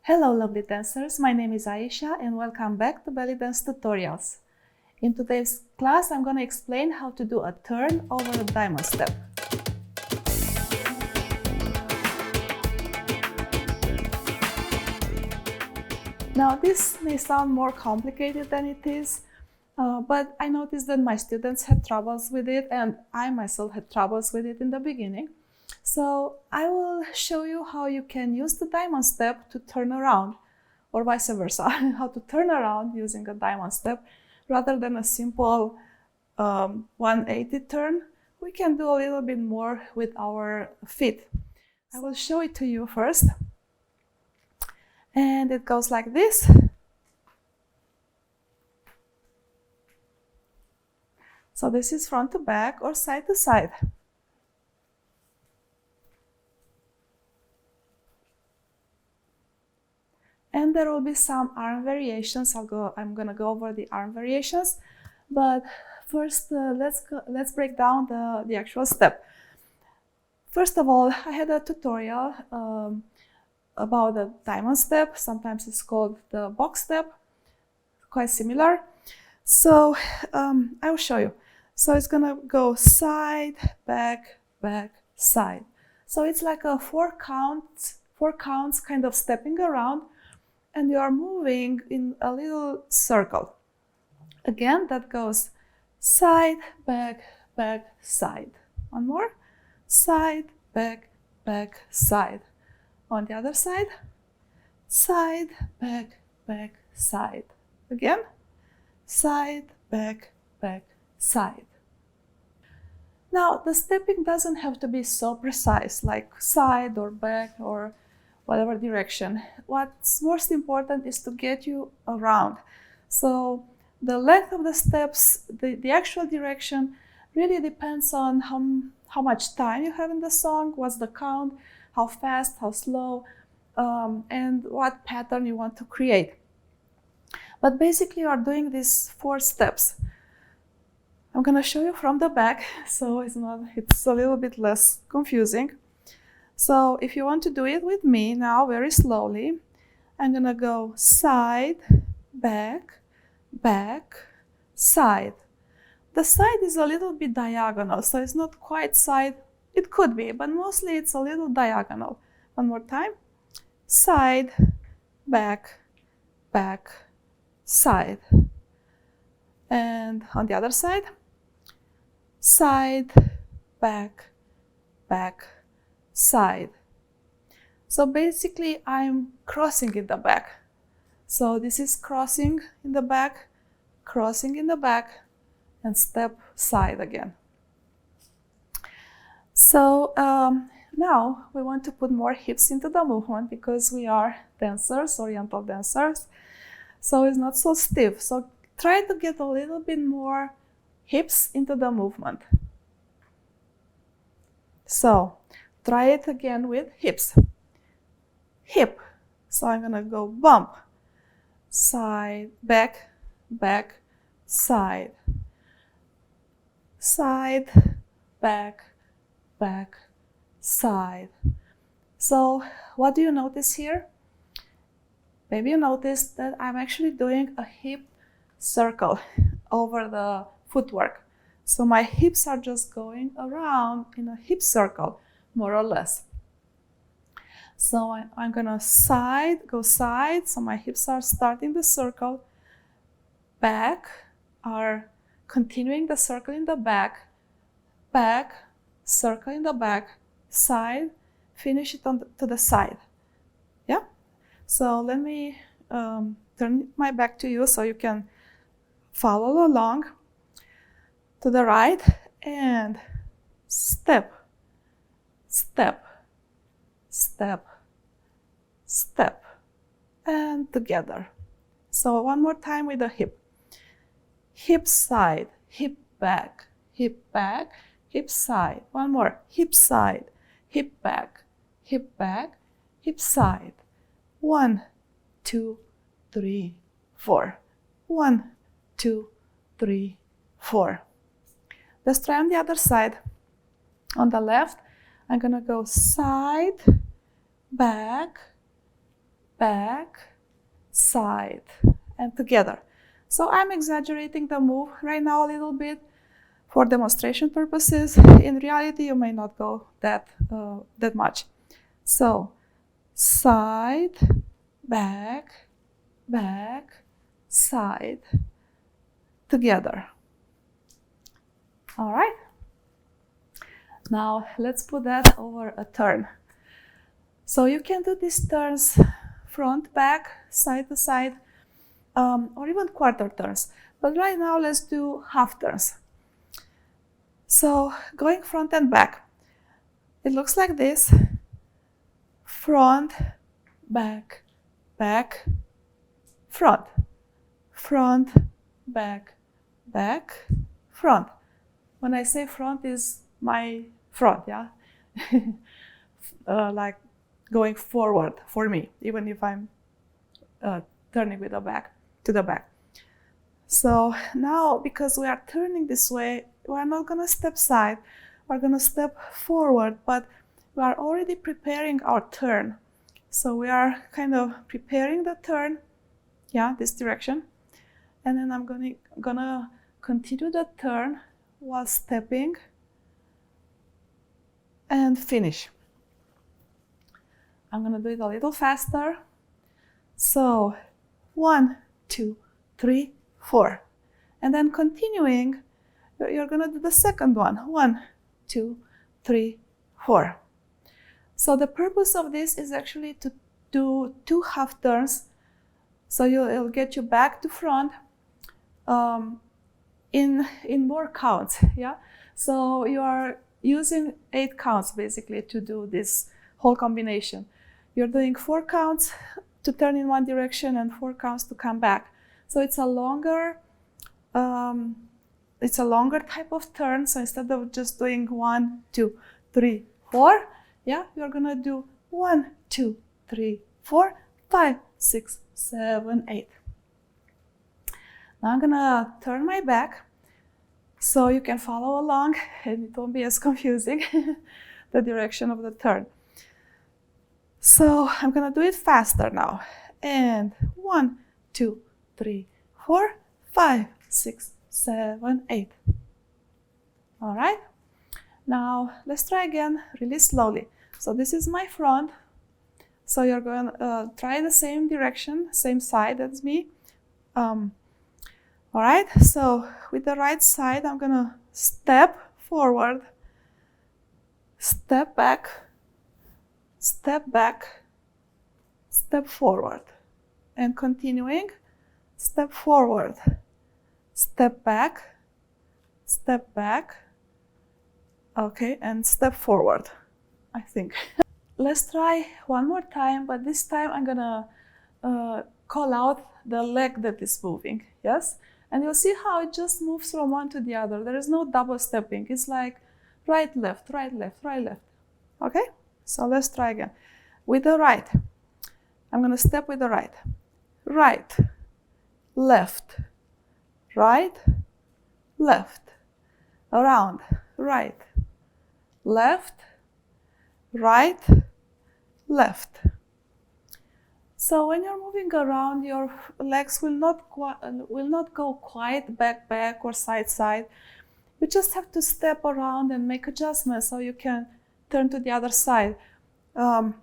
Hello lovely dancers, my name is Aisha and welcome back to Belly Dance Tutorials. In today's class I'm going to explain how to do a turn over a diamond step. Now this may sound more complicated than it is, but I noticed that my students had troubles with it and I myself had troubles with it in the beginning. So I will show you how you can use the diamond step to turn around, or vice versa, how to turn around using a diamond step rather than a simple 180 turn. We can do a little bit more with our feet. I will show it to you first. And it goes like this. So this is front to back or side to side. And there will be some arm variations. I'm gonna go over the arm variations, but first let's break down the actual step. First of all, I had a tutorial about the diamond step. Sometimes it's called the box step, quite similar. So I will show you. So it's gonna go side, back, back, side. So it's like a four counts kind of stepping around, and you are moving in a little circle. Again, that goes side, back, back, side. One more. Side, back, back, side. On the other side. Side, back, back, side. Again. Side, back, back, side. Now, the stepping doesn't have to be so precise, like side or back or whatever direction. What's most important is to get you around. So the length of the steps, the actual direction really depends on how much time you have in the song, what's the count, how fast, how slow, and what pattern you want to create. But basically you are doing these 4 steps. I'm gonna show you from the back, so it's a little bit less confusing. So if you want to do it with me now, very slowly, I'm gonna go side, back, back, side. The side is a little bit diagonal, so it's not quite side. It could be, but mostly it's a little diagonal. One more time. Side, back, back, side. And on the other side. Side, back, back, side. So basically I'm crossing in the back. So this is crossing in the back, and step side again. So now we want to put more hips into the movement because we are dancers, oriental dancers. So it's not so stiff. So try to get a little bit more hips into the movement. So try it again with hips. Hip. So I'm gonna go bump. Side, back, back, side. Side, back, back, side. So what do you notice here? Maybe you noticed that I'm actually doing a hip circle over the footwork. So my hips are just going around in a hip circle, more or less. So I'm gonna go side, so my hips are starting the circle. Back are continuing the circle in the back. Back, circle in the back, side, finish it to the side. Yeah? So let me turn my back to you so you can follow along. To the right, and step, step, step, step, and together. So one more time with the hip. Hip side, hip back, hip back, hip side. One more, hip side, hip back, hip back, hip side. 1, 2, 3, 4. 1, 2, 3, 4. Let's try on the other side. On the left, I'm gonna go side, back, back, side, and together. So I'm exaggerating the move right now a little bit for demonstration purposes. In reality, you may not go that much. So side, back, back, side, together. All right. Now let's put that over a turn. So you can do these turns front, back, side to side, or even quarter turns. But right now let's do half turns. So going front and back, it looks like this: front, back, back, front, front, back, back, front. When I say front, is my front, yeah? Like going forward for me, even if I'm turning with the back to the back. So now, because we are turning this way, we're not gonna step side, we're gonna step forward, but we are already preparing our turn. So we are kind of preparing the turn, yeah, this direction. And then I'm gonna continue the turn while stepping and finish. I'm gonna do it a little faster. So 1, 2, 3, 4. And then continuing, you're gonna do the second one. 1, 2, 3, 4. So the purpose of this is actually to do 2 half turns. So it'll get you back to front in more counts, yeah? So you are using 8 counts basically to do this whole combination. You're doing 4 counts to turn in one direction and 4 counts to come back. So it's a longer type of turn. So instead of just doing 1, 2, 3, 4, yeah, you're gonna do 1, 2, 3, 4, 5, 6, 7, 8. Now I'm gonna turn my back so you can follow along and it won't be as confusing, the direction of the turn. So I'm gonna do it faster now. And 1, 2, 3, 4, 5, 6, 7, 8. All right. Now let's try again really slowly. So this is my front. So you're going to try the same direction, same side as me. All right. So with the right side, I'm going to step forward, step back, step back, step forward, and continuing, step forward, step back, okay, and step forward, I think. Let's try one more time, but this time I'm gonna call out the leg that is moving, yes? And you'll see how it just moves from one to the other. There is no double stepping. It's like right, left, right, left, right, left. Okay? So let's try again. With the right, I'm gonna step with the right. Right, left, right, left, around, right, left, right, left. So when you're moving around, your legs will not go quite back or side. You just have to step around and make adjustments so you can turn to the other side. So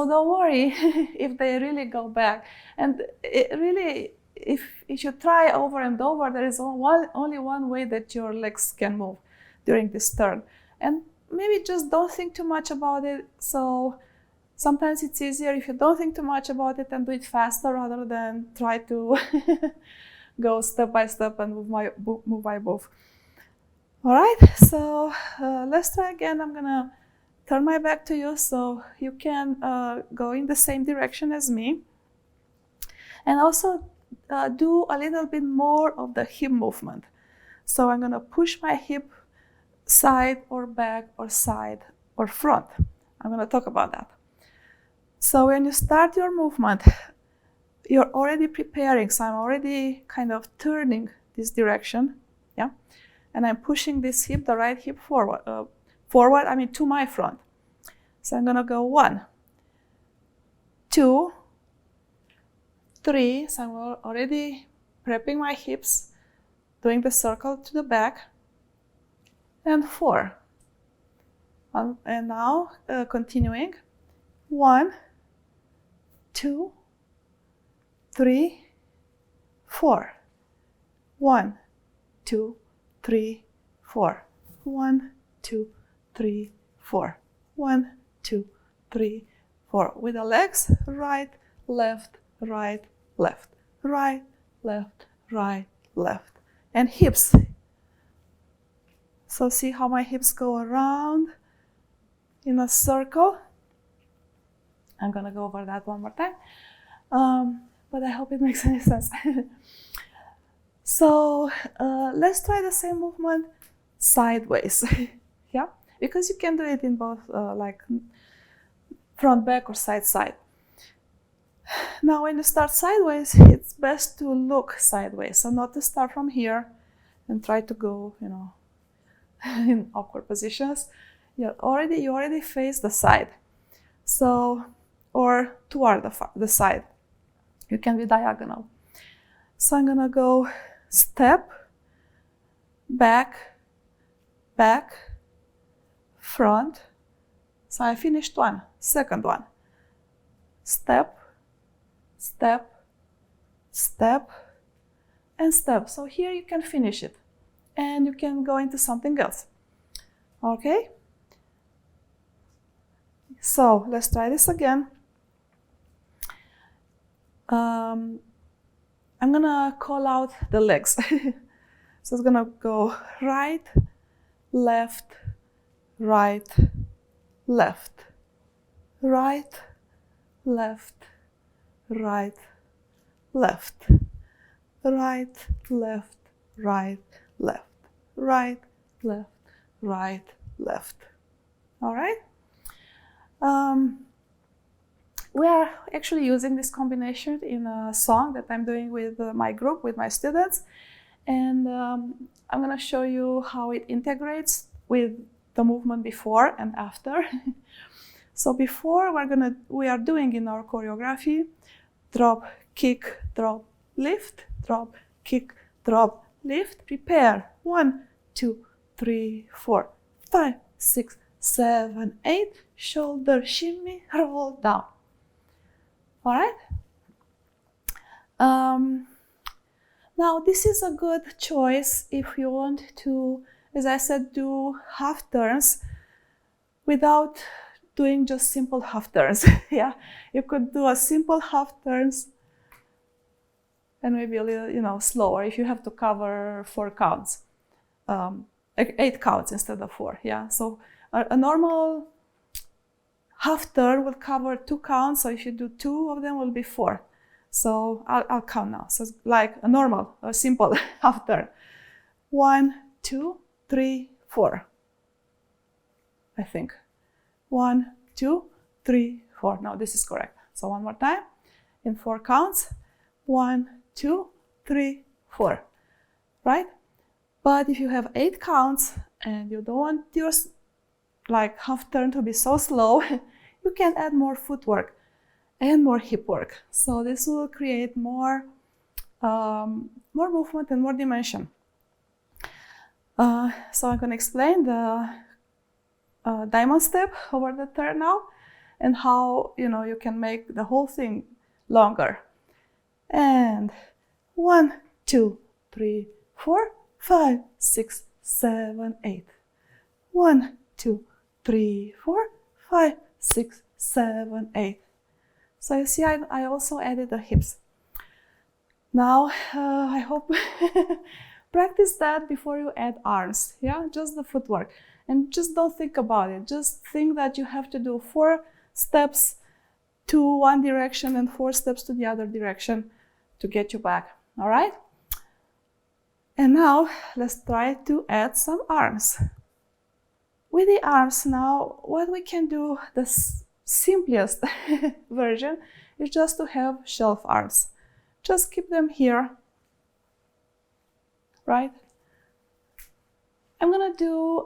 don't worry if they really go back. And it really, if you try over and over, there is only one way that your legs can move during this turn. And maybe just don't think too much about it. So sometimes it's easier if you don't think too much about it and do it faster rather than try to go step by step and move by both. All right, so let's try again. I'm gonna turn my back to you so you can go in the same direction as me. And also do a little bit more of the hip movement. So I'm gonna push my hip side or back or side or front. I'm gonna talk about that. So when you start your movement, you're already preparing. So I'm already kind of turning this direction, yeah? And I'm pushing this hip, the right hip forward, to my front. So I'm gonna go 1, 2, 3, so I'm already prepping my hips, doing the circle to the back, and 4. And now continuing, 1, 2, 3, 4. 1, 2, 3, 4. 1, 2, 3, 4. 1, 2, 3, 4. With the legs, right, left, right, left, right, left, right, left. And hips. So see how my hips go around in a circle. I'm gonna go over that one more time. But I hope it makes any sense. So let's try the same movement sideways. Yeah, because you can do it in both like front, back, or side, side. Now when you start sideways, it's best to look sideways, so not to start from here and try to go, you know, in awkward positions. You already face the side, so, or toward the side. You can be diagonal. So I'm gonna go step, back, back, front. So I finished one. Second one. Step, step, step, and step. So here you can finish it. And you can go into something else. Okay? So let's try this again. I'm gonna call out the legs. So it's gonna go right, left, right, left, right, left, right, left, right, left, right, left, right, left, right, left. All right? We are actually using this combination in a song that I'm doing with my group, with my students. And I'm going to show you how it integrates with the movement before and after. So before we are doing in our choreography, drop, kick, drop, lift, drop, kick, drop, lift, prepare. 1, 2, 3, 4, 5, 6, 7, 8, shoulder shimmy, roll down. All right? Now this is a good choice if you want to, as I said, do half turns without doing just simple half turns. Yeah, you could do a simple half turns and maybe a little, you know, slower if you have to cover 4 counts, 8 counts instead of 4. Yeah, so a normal half turn will cover 2 counts, so if you do 2 of them, will be 4. So I'll count now. So it's like a normal, a simple half turn. 1, 2, 3, 4. I think. 1, 2, 3, 4. No, this is correct. So one more time in 4 counts. 1, 2, 3, 4. Right? But if you have 8 counts and you don't want your like half turn to be so slow, you can add more footwork and more hip work. So this will create more movement and more dimension. So I'm going to explain the diamond step over the turn now, and how, you know, you can make the whole thing longer. And 1, 2, 3, 4, 5, 6, 7, 8. 1, 2, 3, 4, 5, 6, 7, 8. So you see, I also added the hips. Now, I hope practice that before you add arms. Yeah, just the footwork. And just don't think about it. Just think that you have to do 4 steps to one direction and 4 steps to the other direction to get you back. All right? And now, let's try to add some arms. With the arms now, what we can do, the simplest version, is just to have shelf arms. Just keep them here, right? I'm gonna do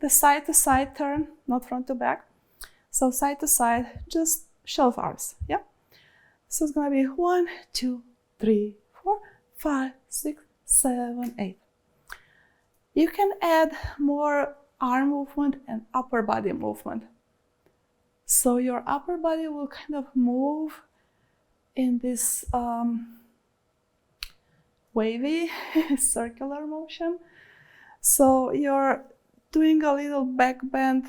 the side to side turn, not front to back. So side to side, just shelf arms, yeah? So it's gonna be 1, 2, 3, 4, 5, 6, 7, 8. You can add more arm movement and upper body movement. So your upper body will kind of move in this wavy circular motion. So you're doing a little back bend,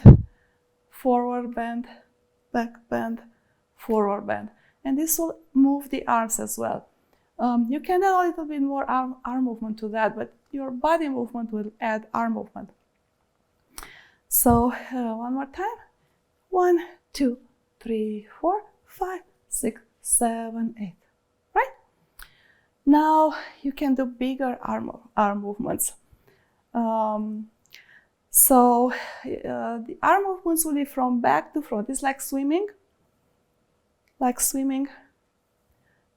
forward bend, back bend, forward bend. And this will move the arms as well. You can add a little bit more arm movement to that, but your body movement will add arm movement. So one more time. 1, 2, 3, 4, 5, 6, 7, 8. Right? Now you can do bigger arm movements. So the arm movements will be from back to front. It's like swimming. Like swimming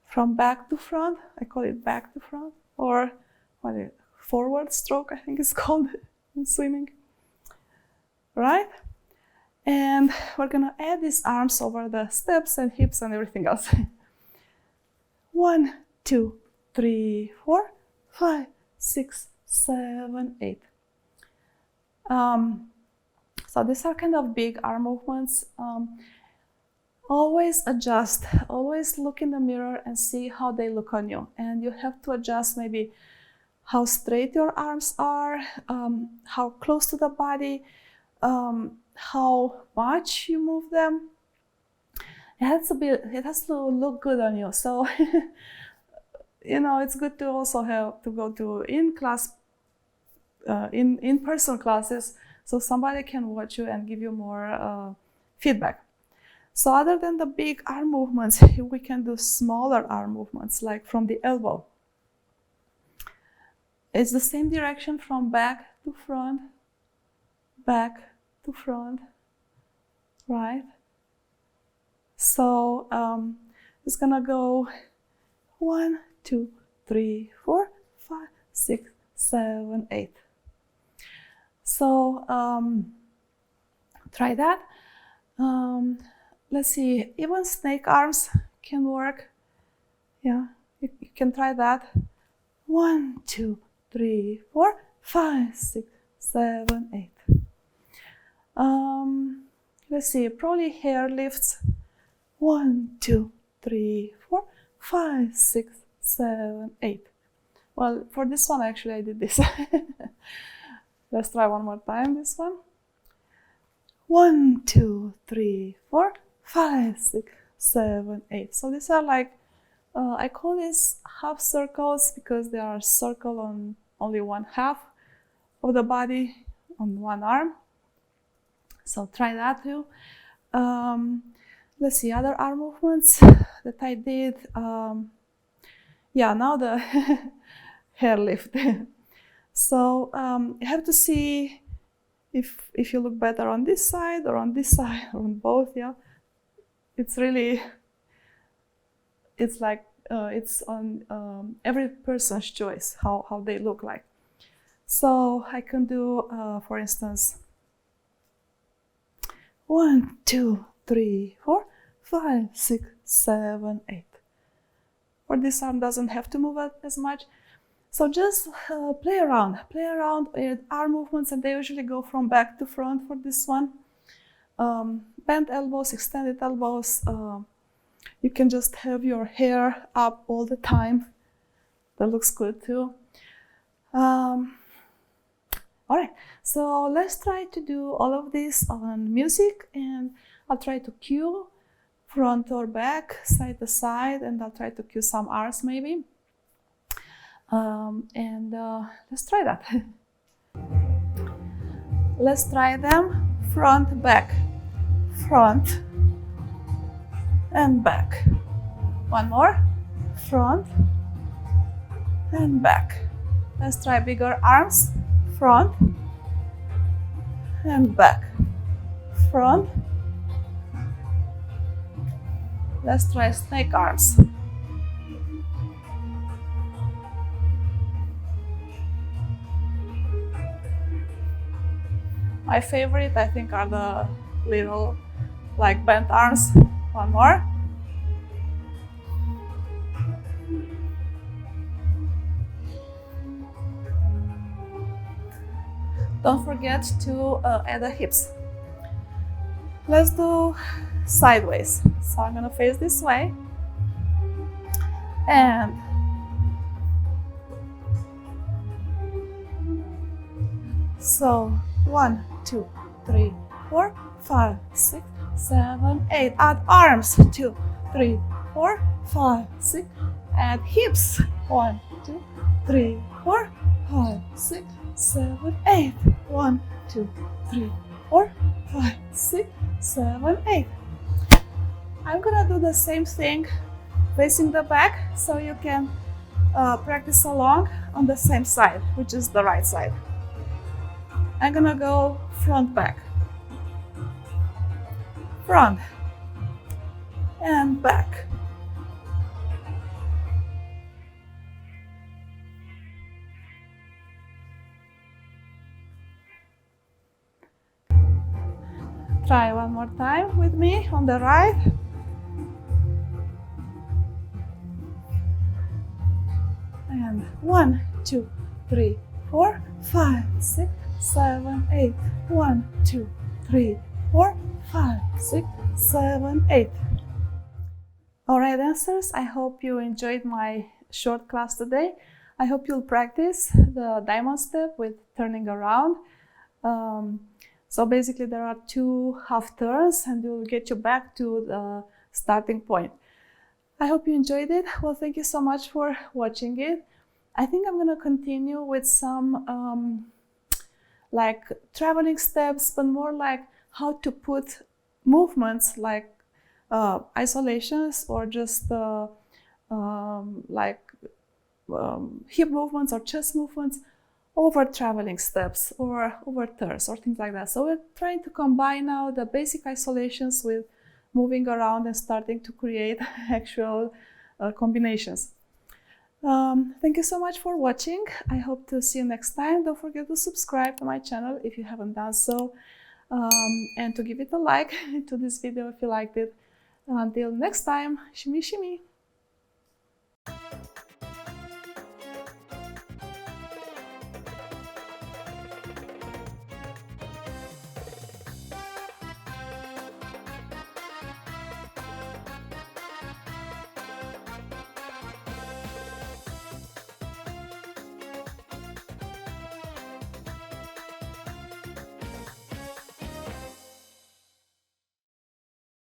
from back to front. I call it back to front. Or what is it? Forward stroke, I think it's called in swimming. Right? And we're gonna add these arms over the steps and hips and everything else. 1, 2, 3, 4, 5, 6, 7, 8. So these are kind of big arm movements. Always adjust, always look in the mirror and see how they look on you. And you have to adjust maybe how straight your arms are, how close to the body, how much you move them. It has to look good on you. So, it's good to also have to go to in-person classes so somebody can watch you and give you more feedback. So other than the big arm movements, we can do smaller arm movements, like from the elbow. It's the same direction from back to front, right? So it's gonna go 1, 2, 3, 4, 5, 6, 7, 8. So try that. Let's see, even snake arms can work. Yeah, you can try that. 1, 2, 3, 4, 5, 6, 7, 8. Let's see, probably hair lifts. 1, 2, 3, 4, 5, 6, 7, 8. Well, for this one, actually, I did this. Let's try one more time, this one. 1, 2, 3, 4, 5, 6, 7, 8. So these are like, I call these half circles because they are a circle on only one half of the body on one arm. So try that too. Let's see, other arm movements that I did. Now the hair lift. So you have to see if you look better on this side or on this side or on both. Yeah, it's on every person's choice how they look like. So I can do, for instance, 1, 2, 3, 4, 5, 6, 7, 8. Or this arm doesn't have to move as much. So just play around with arm movements, and they usually go from back to front for this one. Bent elbows, extended elbows. You can just have your hair up all the time. That looks good too. All right, so let's try to do all of this on music, and I'll try to cue front or back, side to side, and I'll try to cue some R's maybe. Let's try that. Let's try them front, back, front, and back. One more, front and back. Let's try bigger arms, front and back, front. Let's try snake arms. My favorite, I think, are the little, like, bent arms. One more. Don't forget to add the hips. Let's do sideways. So I'm gonna face this way and so 1, 2, 3, 4, 5, 6, 7, 8. Add arms. 2, 3, 4, 5, 6. Add hips. 1, 2, 3, 4, 5, 6, 7, 8. 1, 2, 3, 4, 5, 6, 7, 8. I'm gonna do the same thing facing the back so you can practice along on the same side, which is the right side. I'm gonna go front back, front and back. Try one more time with me on the right. And 1, 2, 3, 4, 5, 6, 7, 8. 1, 2, 3, 4, 5, 6, 7, 8. All right, dancers, I hope you enjoyed my short class today. I hope you'll practice the diamond step with turning around. So basically there are 2 half turns and it will get you back to the starting point. I hope you enjoyed it. Well, thank you so much for watching it. I think I'm gonna continue with some like traveling steps, but more like how to put movements like isolations or just hip movements or chest movements over traveling steps or over turns or things like that. So we're trying to combine now the basic isolations with moving around and starting to create actual combinations. Thank you so much for watching. I hope to see you next time. Don't forget to subscribe to my channel if you haven't done so, and to give it a like to this video if you liked it. Until next time, shimmy shimmy.